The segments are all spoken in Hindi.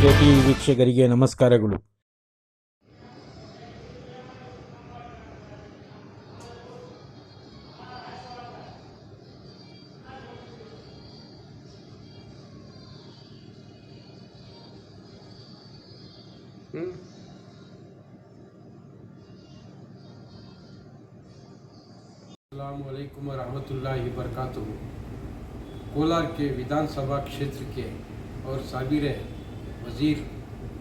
ಕೆಟಿವಿ ವೀಕ್ಷಕರಿಗೆ ನಮಸ್ಕಾರಗಳು. अस्सलामुअलैकुम वरहमतुल्लाहि वबरकातुहू। कोलार के विधानसभा क्षेत्र के और साबिर वज़ीर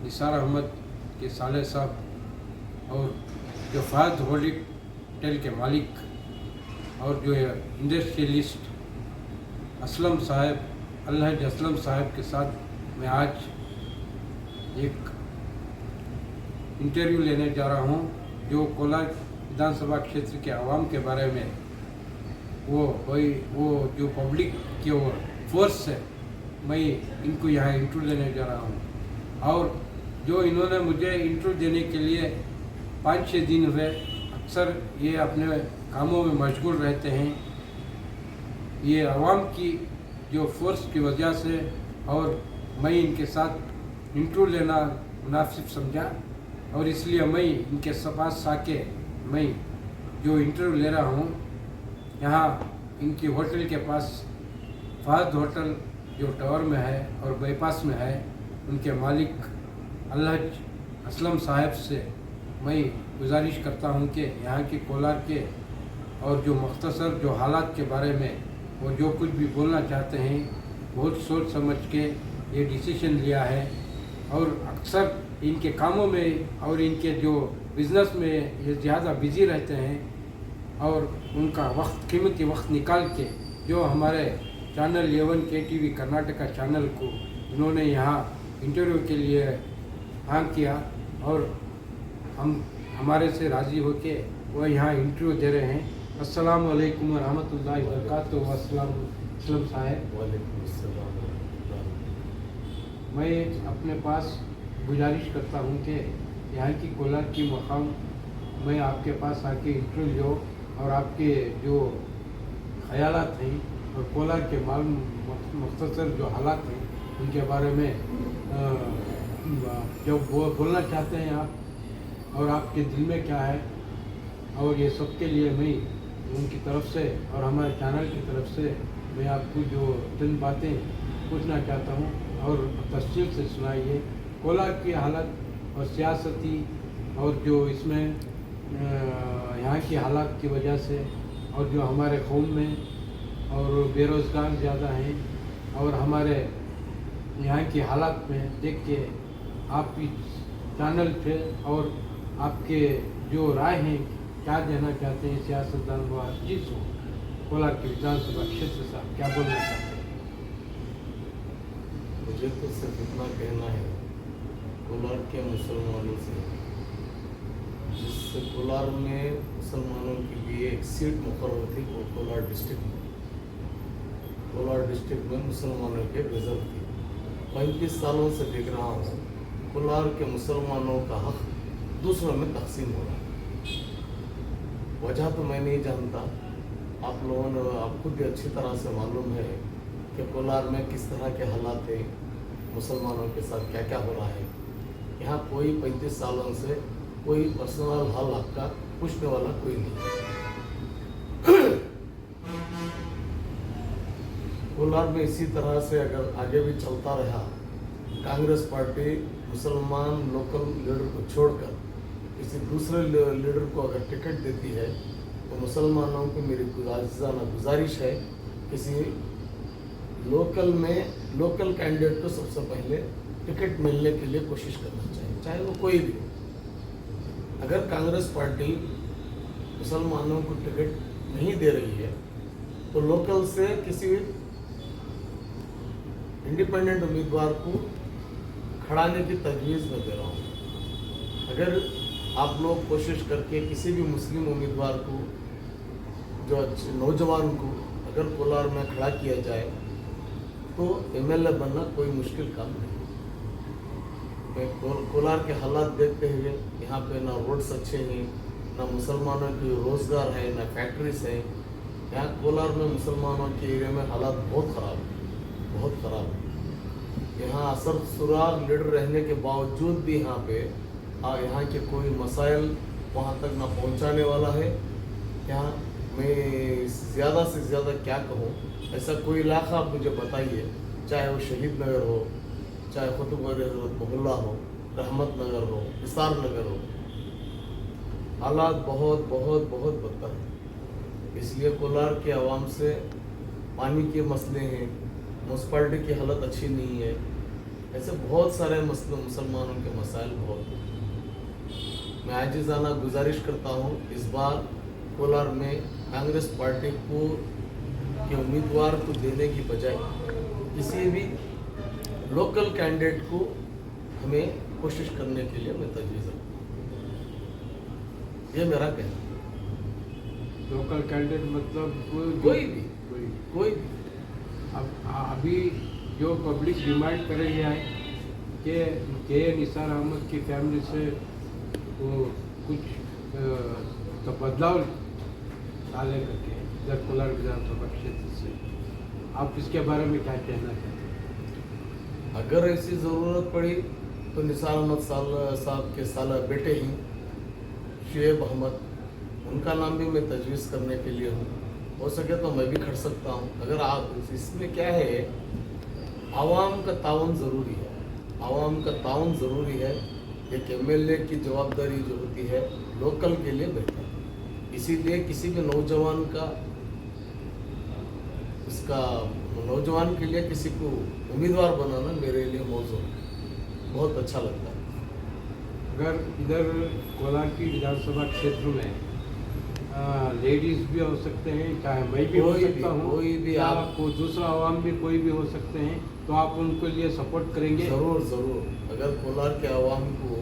निसार अहमद के साले साहब और जो फ़ाद होटल के मालिक और जो इंडस्ट्रियलिस्ट असलम साहब अलहज असलम साहब के साथ मैं आज एक इंटरव्यू लेने जा रहा हूँ, जो कोलार विधानसभा क्षेत्र के आवाम के बारे में वो जो पब्लिक की ओर फोर्स है, मैं इनको यहाँ इंटरव्यू लेने जा रहा हूँ। और जो इन्होंने मुझे इंटरव्यू देने के लिए 5-6 दिन हुए, अक्सर ये अपने कामों में मशगूल रहते हैं। ये आवाम की जो फोर्स की वजह से और मैं इनके साथ इंटरव्यू लेना मुनासिब समझा और इसलिए मैं इनके पास आके मैं जो इंटरव्यू ले रहा हूँ। यहाँ इनकी होटल के पास फ़ाद होटल जो टावर में है और बाईपास में है, उनके मालिक अलहज असलम साहब से मैं गुजारिश करता हूँ कि यहाँ के कोलार के और जो मुख्तसर जो हालात के बारे में वो जो कुछ भी बोलना चाहते हैं, बहुत सोच समझ के ये डिसीजन लिया है। और अक्सर इनके कामों में और इनके जो बिज़नेस में ये ज़्यादा बिज़ी रहते हैं और उनका कीमती वक्त निकाल के जो हमारे चैनल 11 केटीवी कर्नाटका चैनल को इन्होंने यहाँ इंटरव्यू के लिए हाँ किया और हम हमारे से राज़ी होके वो यहाँ इंटरव्यू दे रहे हैं। अस्सलाम वालेकुम रहमतुल्लाहि व बरकातुहू। अस्सलाम साहब, मैं अपने पास गुजारिश करता हूँ कि यहाँ की कोलार की मकाम मैं आपके पास आके इंटरव्यू लो और आपके जो ख्यालात हैं और कोलार के मुख्तसर जो हालात हैं उनके बारे में जो बोलना चाहते हैं आप और आपके दिल में क्या है, और ये सब के लिए मैं उनकी तरफ से और हमारे चैनल की तरफ से मैं आपको जो चंद बातें पूछना चाहता हूँ और तफसील से सुनाइए। कोलार की हालत और सियासती और जो इसमें यहाँ की हालात की वजह से और जो हमारे कौम में और बेरोज़गार ज़्यादा हैं और हमारे यहाँ की हालात में देख के आप इस चैनल पे और आपके जो राय हैं, क्या देना चाहते हैं सियासतदान व जिस हो कोलार के विधानसभा क्षेत्र से आप क्या बोलना चाहते हैं? मुझे तो सिर्फ इतना कहना है कोलार के मुसलमानों से, जिस कोलार में मुसलमानों के लिए एक सीट मुकर्रर थी वो कोलार डिस्ट्रिक्ट में मुसलमानों के रिजर्व थी। 35 सालों से देख रहा हूँ कोलार के मुसलमानों का हक दूसरों में तकसीम हो रहा है। वजह तो मैं नहीं जानता, आप लोगों ने आप खुद भी अच्छी तरह से मालूम है कि कोलार में किस तरह के हालात हैं, मुसलमानों के साथ क्या क्या हो रहा है। यहाँ कोई 35 सालों से कोई पर्सनल हाल आपका पूछने वाला कोई नहीं। कोलार में इसी तरह से अगर आगे भी चलता रहा, कांग्रेस पार्टी मुसलमान लोकल लीडर को छोड़कर किसी दूसरे लीडर को अगर टिकट देती है तो मुसलमानों को मेरी गुजारिश है किसी लोकल कैंडिडेट को सबसे पहले टिकट मिलने के लिए कोशिश करना चाहिए, चाहे वो कोई भी। अगर कांग्रेस पार्टी मुसलमानों को टिकट नहीं दे रही है तो लोकल से किसी इंडिपेंडेंट उम्मीदवार को खड़ाने की तजवीज़ में दे रहा हूँ। अगर आप लोग कोशिश करके किसी भी मुस्लिम उम्मीदवार को, जो नौजवान को अगर कोलार में खड़ा किया जाए तो एमएलए बनना कोई मुश्किल काम नहीं। कोलार के हालात देखते हुए यहाँ पे ना रोड्स अच्छे हैं, ना मुसलमानों की रोज़गार है, ना फैक्ट्रीज है। यहाँ कोलार में मुसलमानों के एरिया में हालात बहुत ख़राब है। यहाँ असर सुराग लीडर रहने के बावजूद भी यहाँ पे यहाँ के कोई मसाइल वहाँ तक ना पहुँचाने वाला है। यहाँ मैं ज़्यादा से ज़्यादा क्या कहूँ, ऐसा कोई इलाका आप मुझे बताइए, चाहे वो शहीद नगर हो, चाहे खुतब मोहल्ला हो, रहमत नगर हो, निसार नगर हो, हालात बहुत बहुत बहुत बदतर है। इसलिए कोलार के आवाम से पानी के मसले हैं, म्यूनसिपाल्टी की हालत अच्छी नहीं है, ऐसे बहुत सारे मसले मुसलमानों के मसाइल बहुत हैं। मैं आजिज़ाना गुजारिश करता हूँ, इस बार कोलार में कांग्रेस पार्टी को के उम्मीदवार को देने की बजाय किसी भी लोकल कैंडिडेट को हमें कोशिश करने के लिए मैं तजवीज़ रखता हूँ। ये मेरा कहना है। लोकल कैंडिडेट मतलब कोई भी अब अभी जो पब्लिक डिमांड कर रही है कि के निसार अहमद की फैमिली से वो कुछ तो बदलाव डाले करके इधर कोलार विधानसभा क्षेत्र से, आप इसके बारे में क्या कहना चाहते हैं? अगर ऐसी ज़रूरत पड़ी तो निसार अहमद साहब के साला बेटे ही शुएब अहमद, उनका नाम भी मैं तजवीज़ करने के लिए हूँ। हो सके तो मैं भी खड़ सकता हूँ। अगर आप इसमें क्या है, आवाम का ताउन ज़रूरी है, आवाम का ताउन ज़रूरी है। एक एमएलए की जवाबदारी जो होती है लोकल के लिए बेहतर है। इसीलिए किसी भी नौजवान का इसका नौजवान के लिए किसी को उम्मीदवार बनाना मेरे लिए मौजूद बहुत अच्छा लगता है। अगर इधर कोलार की विधानसभा क्षेत्र में लेडीज भी हो सकते हैं, चाहे मैं भी हो सकता हूँ, कोई भी या आपको दूसरा आवाम भी कोई भी हो सकते हैं, तो आप उनके लिए सपोर्ट करेंगे? ज़रूर। अगर कोलार के आवाम को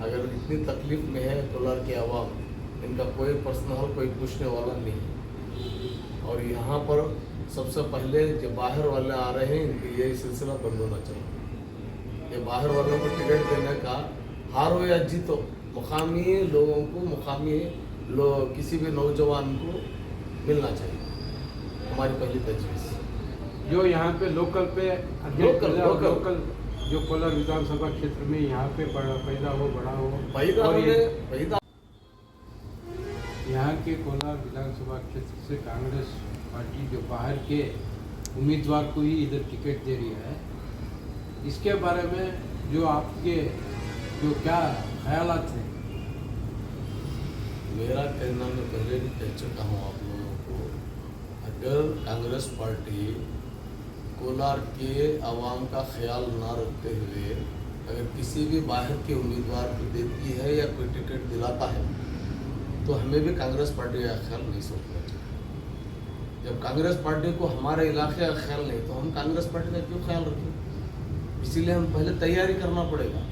अगर इतनी तकलीफ में है, कोलार के आवाम, इनका कोई पर्सनल कोई पूछने वाला नहीं है। और यहाँ पर सबसे पहले जो बाहर वाले आ रहे हैं, इनके ये सिलसिला बंद होना चाहिए। ये बाहर वालों को टिकट देने का, हारो या जीतो, मुकामी लोगों को, मुकामी किसी भी नौजवान को मिलना चाहिए। हमारी पहली तजवीज़ जो यहाँ पे लोकल पे लोकल जो कोलार विधानसभा क्षेत्र में यहाँ पे पैदा हो, बड़ा हो, पैदा यहाँ के कोलार विधानसभा क्षेत्र से कांग्रेस पार्टी जो बाहर के उम्मीदवार को ही इधर टिकट दे रही है, इसके बारे में जो आपके जो क्या ख्यालात हैं? मेरा कहना, मैं पहले भी कह चुका हूँ आप लोगों को, अगर कांग्रेस पार्टी कोलार के आवाम का ख्याल ना रखते हुए अगर किसी भी बाहर के उम्मीदवार को देती है या कोई टिकट दिलाता है, तो हमें भी कांग्रेस पार्टी का ख्याल नहीं सोचना चाहिए। जब कांग्रेस पार्टी को हमारे इलाके का ख्याल नहीं, तो हम कांग्रेस पार्टी का क्यों ख्याल रखें? इसीलिए हम पहले तैयारी करना पड़ेगा।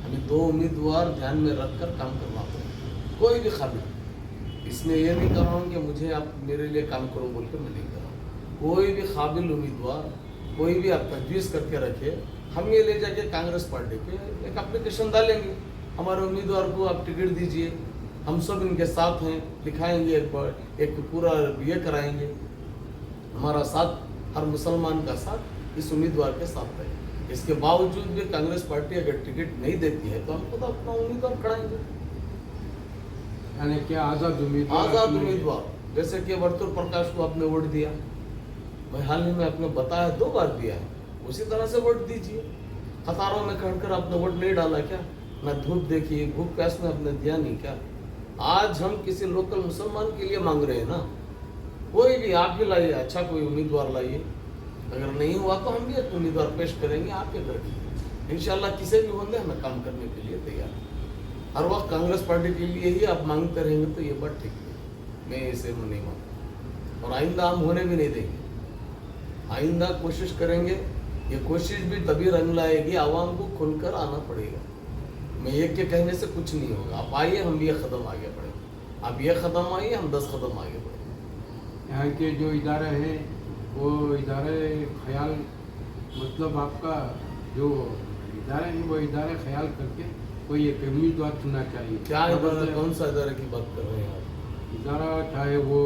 हमें 2 उम्मीदवार ध्यान में रखकर काम करना पड़ेगा। कोई भी काबिल, इसमें ये नहीं कर रहा हूँ कि मुझे आप मेरे लिए काम करो बोल के मैं नहीं कर रहा हूँ। कोई भी काबिल उम्मीदवार, कोई भी आप तजवीज़ करके रखे, हम ये ले जाके कांग्रेस पार्टी पे एक एप्लीकेशन डालेंगे, हमारे उम्मीदवार को आप टिकट दीजिए, हम सब इनके साथ हैं, लिखाएंगे, एक पूरा ये कराएंगे, हमारा साथ, हर मुसलमान का साथ इस उम्मीदवार के साथ है। इसके बावजूद भी कांग्रेस पार्टी अगर टिकट नहीं देती है, तो हम खुद अपना उम्मीदवार खड़ाएंगे, यानी कि आज़ाद उम्मीदवार। जैसे कि वर्तुल प्रकाश को आपने वोट दिया, मैं हाल ही में आपने बताया 2 बार दिया है, उसी तरह से वोट दीजिए। कतारों में खड़कर आपने वोट नहीं डाला क्या? ना धूप देखी, भूख प्यास में आपने दिया नहीं क्या? आज हम किसी लोकल मुसलमान के लिए मांग रहे हैं ना, कोई भी आप ही लाइए, अच्छा कोई उम्मीदवार लाइए। अगर नहीं हुआ तो हम भी एक उम्मीदवार पेश करेंगे आपके तरफ। इंशाल्लाह किसी भी होंगे हमें काम करने के लिए तैयार है। हर वक्त कांग्रेस पार्टी के लिए ही आप मांगते रहेंगे तो ये बात ठीक है, मैं इसे नहीं मानता और आइंदा हम होने भी नहीं देंगे। आइंदा कोशिश करेंगे, ये कोशिश भी तभी रंग लाएगी, आवाम को खुलकर आना पड़ेगा। मैं एक के कहने से कुछ नहीं होगा। आप आइए, हम ये कदम आगे बढ़ेंगे, आप ये कदम आइए, हम 10 कदम आगे बढ़ेंगे। यहाँ के जो इदारे हैं वो इदारे ख्याल, मतलब आपका जो इदारे हैं वो इदारे ख्याल करके कोई एक उम्मीदवार चुनना चाहिए। क्या इदारा, कौन सा इदारे की बात कर रहे हैं आप? इदारा चाहे वो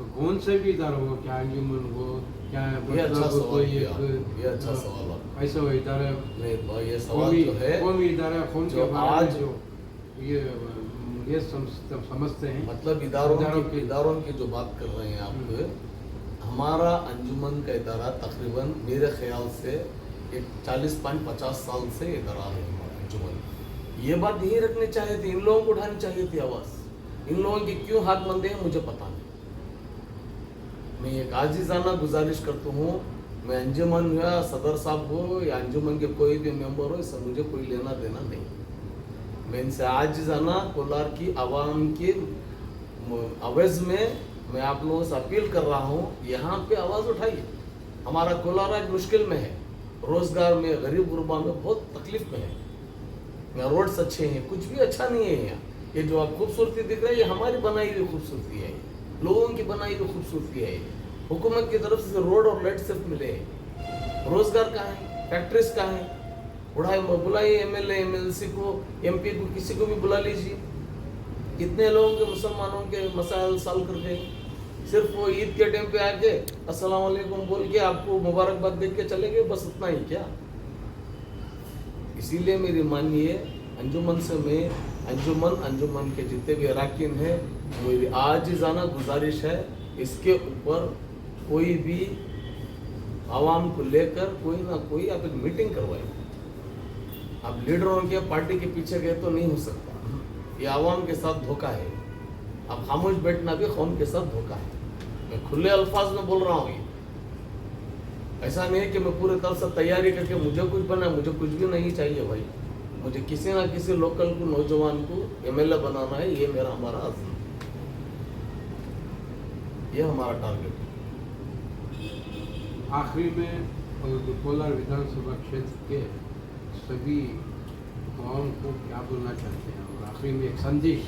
तो कौन से भी इदारा हो, क्या अंजुमन हो, क्या ये अच्छा मतलब सवाल कोई किया, एक ये अच्छा सवाल आपने। ऐसा हो इदारा नहीं तो ये सवाल जो है कौमी इदारा कौन जो के बारे में आज जो ये समझते हैं, मतलब इदारों की जो बात कर रहे हैं आप, हमारा अंजुमन का इदारा तकरीबन मेरे ख्याल से एक 40-50 साल से इदारा है हमारा अंजुमन। ये बात यही रखनी चाहिए थी, इन लोगों को उठानी चाहिए थी आवाज़। इन लोगों की क्यों हाथ बंधे हैं मुझे पता नहीं। मैं एक आजीजाना गुजारिश करता हूँ, मैं अंजुमन या सदर साहब हो या अंजुमन के कोई भी मेंबर हो, इससे मुझे कोई लेना देना नहीं। मैं इनसे आजीजाना कोलार की आवाम की आवाज़ में मैं आप लोगों से अपील कर रहा हूँ, यहाँ पे आवाज़ उठाइए। हमारा कोलार आज मुश्किल में है, रोज़गार में, गरीब गुरबा में बहुत तकलीफ में है। यहाँ रोड्स अच्छे हैं, कुछ भी अच्छा नहीं है यहाँ। ये जो आप खूबसूरती दिख रही है, ये हमारी बनाई हुई खूबसूरती है, लोगों की बनाई हुई खूबसूरती है। हुकूमत की तरफ से रोड और लाइट सिर्फ मिले हैं, रोज़गार कहाँ है, फैक्ट्रीज कहाँ है? बुलाइए एमएलए एमएलसी को, एमपी को, किसी को भी बुला लीजिए। कितने लोगों के मुसलमानों के मसाइल सॉल्व कर देंगे। सिर्फ वो ईद के टाइम पे आके अस्सलाम वालेकुम बोल के आपको मुबारकबाद देख के चले गए, बस उतना ही क्या? इसीलिए मेरी मानिए अंजुमन से मैं अंजुमन के जितने भी अरकान हैं, मेरी आजिज़ाना गुजारिश है, इसके ऊपर कोई भी आवाम को लेकर कोई ना कोई आप एक मीटिंग करवाइए। अब लीडरों के पार्टी के पीछे गए तो नहीं हो सकता, ये आवाम के साथ धोखा है। अब खामोश बैठना भी कौम के साथ धोखा है। मैं खुले अल्फाज में बोल रहा हूँ, ये ऐसा नहीं है कि मैं पूरे तरह से तैयारी करके मुझे कुछ बना, मुझे कुछ भी नहीं चाहिए भाई। मुझे किसी ना किसी लोकल को, नौजवान को एमएलए बनाना है, ये मेरा हमारा आज़म, ये हमारा टारगेट है। आखिरी में कोलार विधानसभा क्षेत्र के सभी युवाओं को क्या बोलना चाहते हैं, और आखिरी में एक संदेश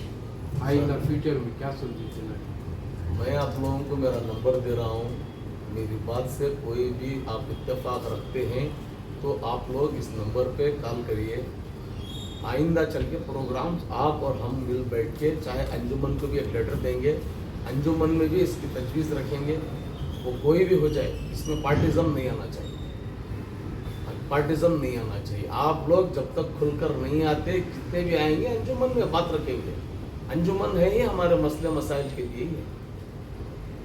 आइंदा फ्यूचर में क्या संदेश देना चाहते हैं? मैं आप लोगों को मेरा नंबर दे रहा हूँ, मेरी बात से कोई भी आप इत्तेफाक रखते हैं तो आप लोग इस नंबर पे कॉल करिए। आइंदा चल के प्रोग्राम्स आप और हम मिल बैठ के, चाहे अंजुमन को भी एक लेटर देंगे, अंजुमन में भी इसकी तजवीज़ रखेंगे। वो कोई भी हो जाए, इसमें पार्टिज़म नहीं आना चाहिए, पार्टिज़म नहीं आना चाहिए। आप लोग जब तक खुलकर नहीं आते, जितने भी आएंगे अंजुमन में बात रखेंगे। अंजुमन है ही हमारे मसले मसाइल के लिए ही है।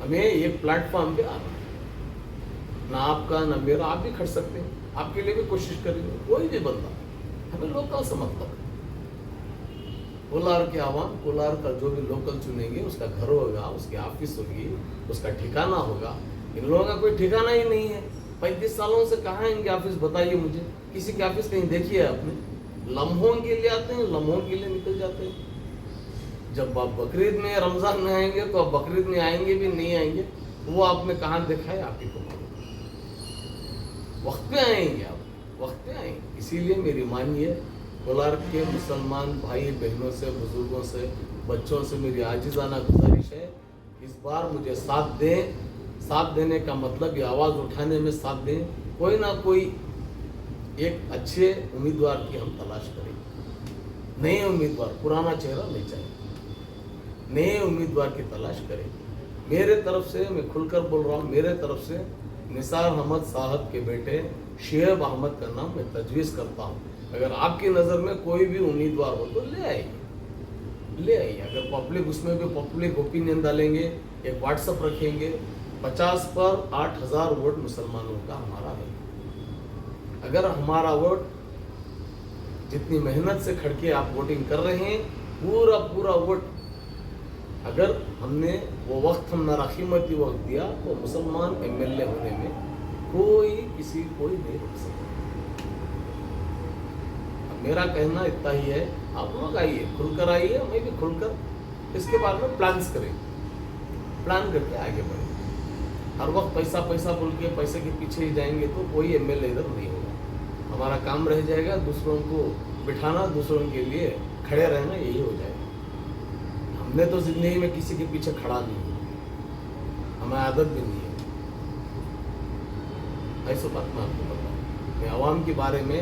हमें एक प्लेटफॉर्म पे आना है, ना आपका ना मेरा, आप भी खड़ सकते हैं, आपके लिए भी कोशिश करेंगे, कोई भी बंदा। हमें लोकल से मतलब है। कोलार के आवाम, कोलार का जो भी लोकल चुनेंगे, उसका घर होगा, उसकी ऑफिस होगी, उसका ठिकाना होगा। इन लोगों का कोई ठिकाना ही नहीं है। 35 सालों से कहाँ है इनके ऑफिस, बताइए मुझे। किसी की ऑफिस कहीं देखी है आपने? लम्हों के लिए आते हैं, लम्हों के लिए निकल जाते हैं। जब आप बकरीद में, रमज़ान में आएंगे तो आप बकरीद में आएंगे भी नहीं आएंगे, वो आपने कहाँ देखा है, आप ही को मालूम। वक्त पे आएंगे आप, वक्त पे आएंगे। इसीलिए मेरी मानिए, कोलार के मुसलमान भाई बहनों से, बुजुर्गों से, बच्चों से मेरी आजिज़ाना गुजारिश है, इस बार मुझे साथ दें। साथ देने का मतलब ये आवाज़ उठाने में साथ दें। कोई ना कोई एक अच्छे उम्मीदवार की हम तलाश करें। नए उम्मीदवार, पुराना चेहरा नहीं चाहिए, नए उम्मीदवार की तलाश करें। मेरे तरफ से मैं खुलकर बोल रहा हूँ, मेरे तरफ से निसार अहमद साहब के बेटे शेब अहमद का नाम मैं तजवीज़ करता हूँ। अगर आपकी नज़र में कोई भी उम्मीदवार हो तो ले आइए, ले आइए। अगर पब्लिक, उसमें भी पब्लिक ओपिनियन डालेंगे, एक व्हाट्सअप रखेंगे। 50 पर 8000 वोट मुसलमानों का हमारा है। अगर हमारा वोट, जितनी मेहनत से खड़के आप वोटिंग कर रहे हैं, पूरा पूरा वोट, अगर हमने वो वक्त, हम नारा कीमती वक्त दिया, तो मुसलमान एमएलए होने में कोई नहीं रोक सकता। मेरा कहना इतना ही है, आप लोग आइए, खुलकर आइए, मैं भी खुलकर इसके बारे में प्लान्स करें, प्लान करके आगे बढ़ें। हर वक्त पैसा पैसा बोल के पैसे के पीछे ही जाएंगे तो कोई एमएलए इधर नहीं होगा। हमारा काम रह जाएगा दूसरों को बिठाना, दूसरों के लिए खड़े रहना, यही हो जाएगा। हमने तो जिंदगी में किसी के पीछे खड़ा नहीं है, हमें आदत भी नहीं है। ऐसा बात मैं आपको बताऊँ, मैं आवाम के बारे में